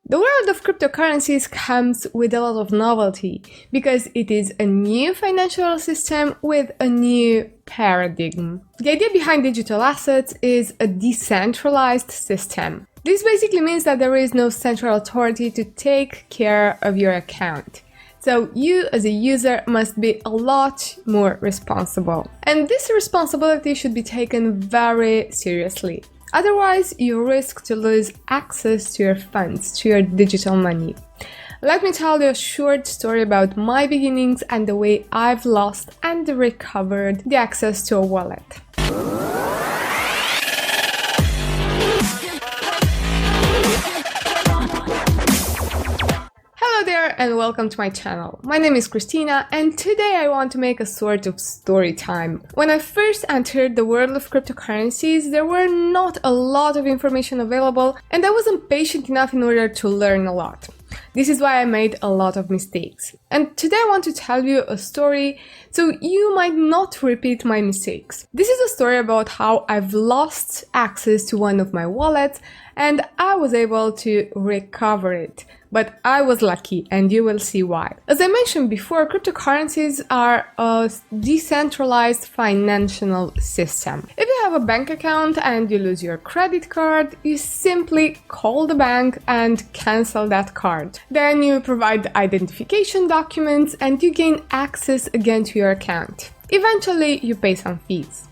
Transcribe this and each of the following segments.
The world of cryptocurrencies comes with a lot of novelty because it is a new financial system with a new paradigm. The idea behind digital assets is a decentralized system. This basically means that there is no central authority to take care of your account. So you as a user must be a lot more responsible. And this responsibility should be taken very seriously. Otherwise, you risk to lose access to your funds, to your digital money. Let me tell you a short story about my beginnings and the way I've lost and recovered the access to a wallet. Hello there and welcome to my channel. My name is Christina and today I want to make a sort of story time. When I first entered the world of cryptocurrencies, there were not a lot of information available and I wasn't patient enough in order to learn a lot. This is why I made a lot of mistakes. And today I want to tell you a story so you might not repeat my mistakes. This is a story about how I've lost access to one of my wallets and I was able to recover it. But I was lucky and you will see why. As I mentioned before, cryptocurrencies are a decentralized financial system. If you have a bank account and you lose your credit card, you simply call the bank and cancel that card. Then you provide identification documents and you gain access again to your account. Eventually, you pay some fees.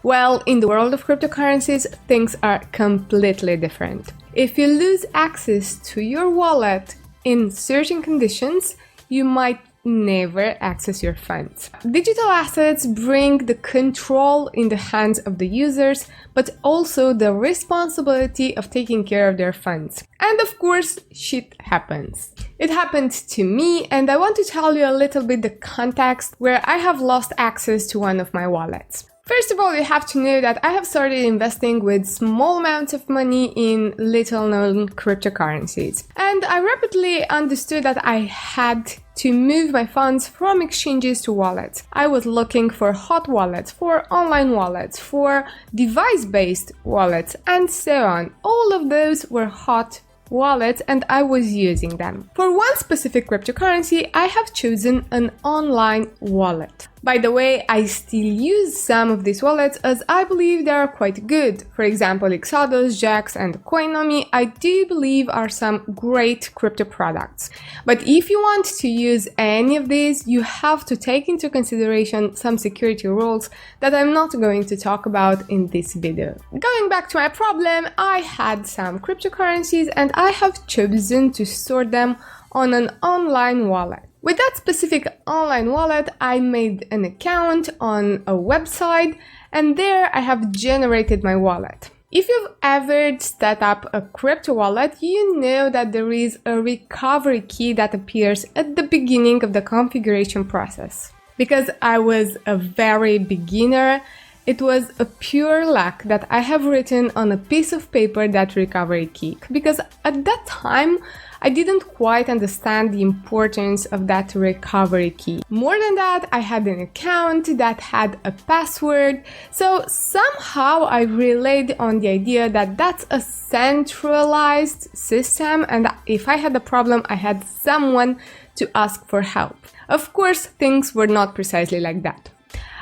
Well, in the world of cryptocurrencies, things are completely different. If you lose access to your wallet in certain conditions, you might never access your funds. Digital assets bring the control in the hands of the users, but also the responsibility of taking care of their funds. And of course, shit happens. It happened to me, and I want to tell you a little bit the context where I have lost access to one of my wallets. First of all, you have to know that I have started investing with small amounts of money in little-known cryptocurrencies. And I rapidly understood that I had to move my funds from exchanges to wallets. I was looking for hot wallets, for online wallets, for device-based wallets, and so on. All of those were hot wallets and I was using them. For one specific cryptocurrency, I have chosen an online wallet. By the way, I still use some of these wallets as I believe they are quite good. For example, Exodus, Jax, and Coinomi, I do believe are some great crypto products. But if you want to use any of these, you have to take into consideration some security rules that I'm not going to talk about in this video. Going back to my problem, I had some cryptocurrencies and I have chosen to store them on an online wallet. With that specific online wallet, I made an account on a website and there I have generated my wallet. If you've ever set up a crypto wallet, you know that there is a recovery key that appears at the beginning of the configuration process. Because I was a very beginner, it was a pure luck that I have written on a piece of paper that recovery key. Because at that time, I didn't quite understand the importance of that recovery key. More than that, I had an account that had a password, so somehow I relayed on the idea that that's a centralized system and if I had a problem, I had someone to ask for help. Of course, things were not precisely like that.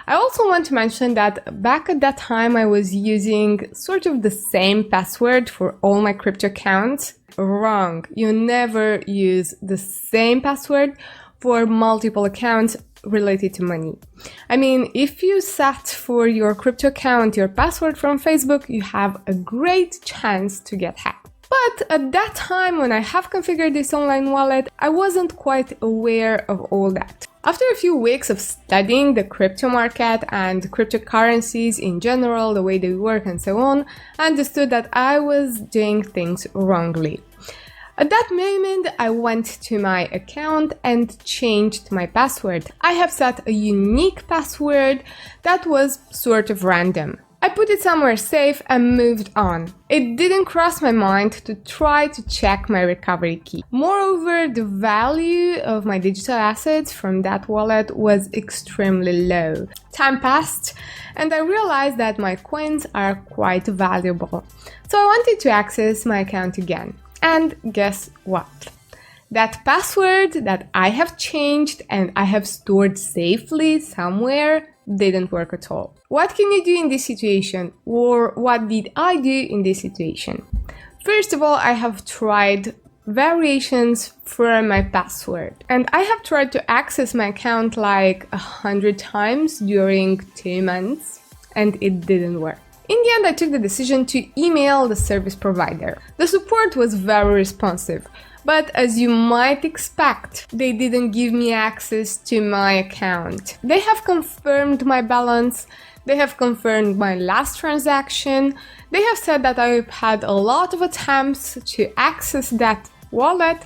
I also want to mention that back at that time I was using sort of the same password for all my crypto accounts. Wrong. You never use the same password for multiple accounts related to money. I mean, if you set for your crypto account your password from Facebook, you have a great chance to get hacked. But at that time, when I have configured this online wallet, I wasn't quite aware of all that. After a few weeks of studying the crypto market and cryptocurrencies in general, the way they work and so on, I understood that I was doing things wrongly. At that moment, I went to my account and changed my password. I have set a unique password that was sort of random. I put it somewhere safe and moved on. It didn't cross my mind to try to check my recovery key. Moreover, the value of my digital assets from that wallet was extremely low. Time passed and I realized that my coins are quite valuable. So I wanted to access my account again. And guess what? That password that I have changed and I have stored safely somewhere didn't work at all. What can you do in this situation? Or what did I do in this situation? First of all, I have tried variations for my password. And I have tried to access my account like 100 times during 2 months, and it didn't work. In the end, I took the decision to email the service provider. The support was very responsive, but as you might expect, they didn't give me access to my account. They have confirmed my balance, they have confirmed my last transaction, they have said that I've had a lot of attempts to access that wallet,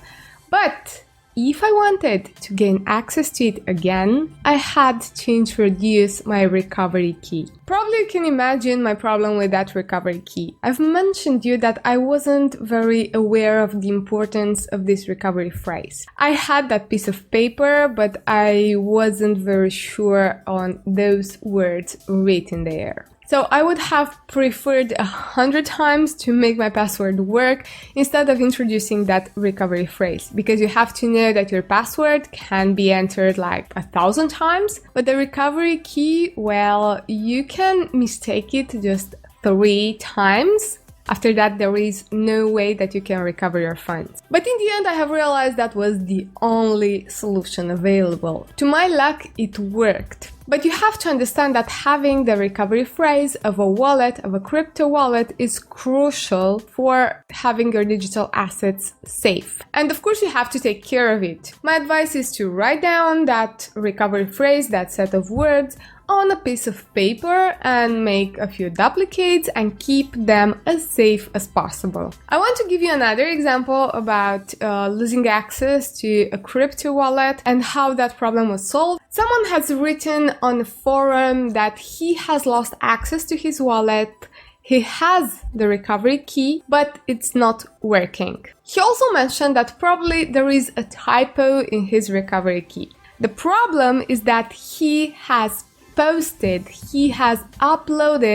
but if I wanted to gain access to it again, I had to introduce my recovery key. Probably you can imagine my problem with that recovery key. I've mentioned you that I wasn't very aware of the importance of this recovery phrase. I had that piece of paper, but I wasn't very sure on those words written there. So I would have preferred 100 times to make my password work instead of introducing that recovery phrase, because you have to know that your password can be entered like 1,000 times, but the recovery key, well, you can mistake it just 3 times. After that, there is no way that you can recover your funds. But in the end, I have realized that was the only solution available. To my luck, it worked. But you have to understand that having the recovery phrase of a wallet, of a crypto wallet, is crucial for having your digital assets safe. And of course, you have to take care of it. My advice is to write down that recovery phrase, that set of words, on a piece of paper and make a few duplicates and keep them as safe as possible. I want to give you another example about losing access to a crypto wallet and how that problem was solved. Someone has written on a forum that he has lost access to his wallet. He has the recovery key, but it's not working. He also mentioned that probably there is a typo in his recovery key. The problem is that he has uploaded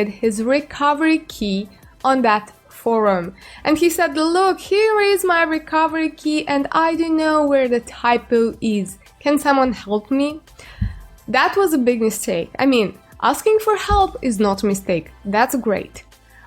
his recovery key on that forum. And he said, look, here is my recovery key and I don't know where the typo is. Can someone help me? That was a big mistake. I mean, asking for help is not a mistake. That's great.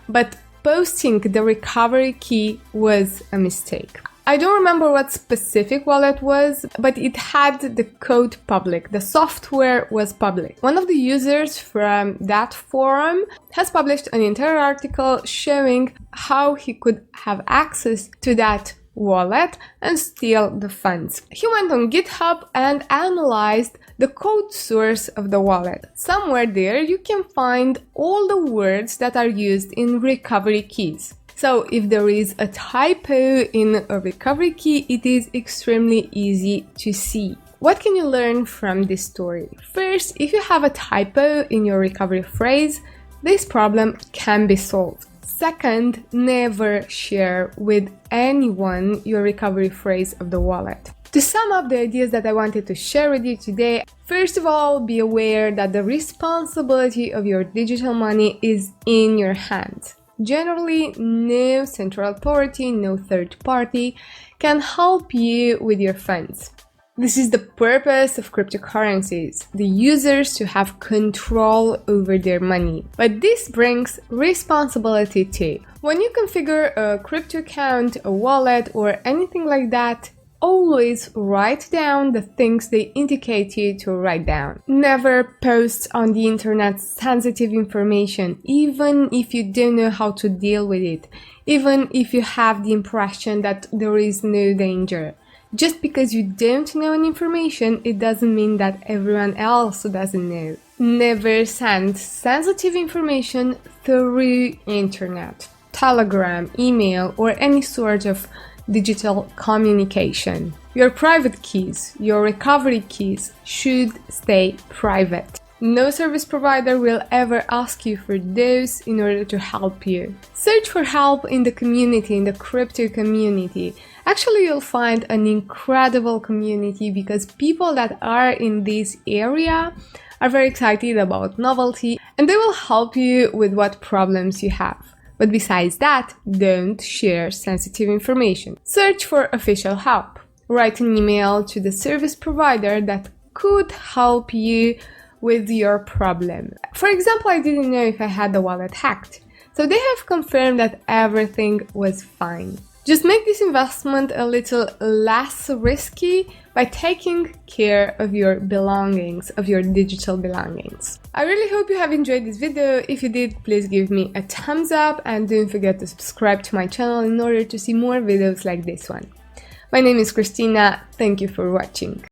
But posting the recovery key was a mistake. I don't remember what specific wallet was, but it had the code public. The software was public. One of the users from that forum has published an entire article showing how he could have access to that wallet and steal the funds. He went on GitHub and analyzed the code source of the wallet. Somewhere there you can find all the words that are used in recovery keys. So if there is a typo in a recovery key, it is extremely easy to see. What can you learn from this story? First, if you have a typo in your recovery phrase, this problem can be solved. Second, never share with anyone your recovery phrase of the wallet. To sum up the ideas that I wanted to share with you today, first of all, be aware that the responsibility of your digital money is in your hands. Generally, no central authority, no third party can help you with your funds. This is the purpose of cryptocurrencies, the users to have control over their money. But this brings responsibility too. When you configure a crypto account, a wallet, or anything like that, always write down the things they indicate you to write down. Never post on the internet sensitive information, even if you don't know how to deal with it, even if you have the impression that there is no danger. Just because you don't know an information, it doesn't mean that everyone else doesn't know. Never send sensitive information through internet, Telegram, email, or any sort of digital communication. Your private keys, your recovery keys should stay private. No service provider will ever ask you for those in order to help you. Search for help in the community, in the crypto community. Actually, you'll find an incredible community because people that are in this area are very excited about novelty and they will help you with what problems you have. But besides that, don't share sensitive information. Search for official help. Write an email to the service provider that could help you with your problem. For example, I didn't know if I had the wallet hacked, so they have confirmed that everything was fine. Just make this investment a little less risky by taking care of your belongings, of your digital belongings. I really hope you have enjoyed this video. If you did, please give me a thumbs up and don't forget to subscribe to my channel in order to see more videos like this one. My name is Christina. Thank you for watching.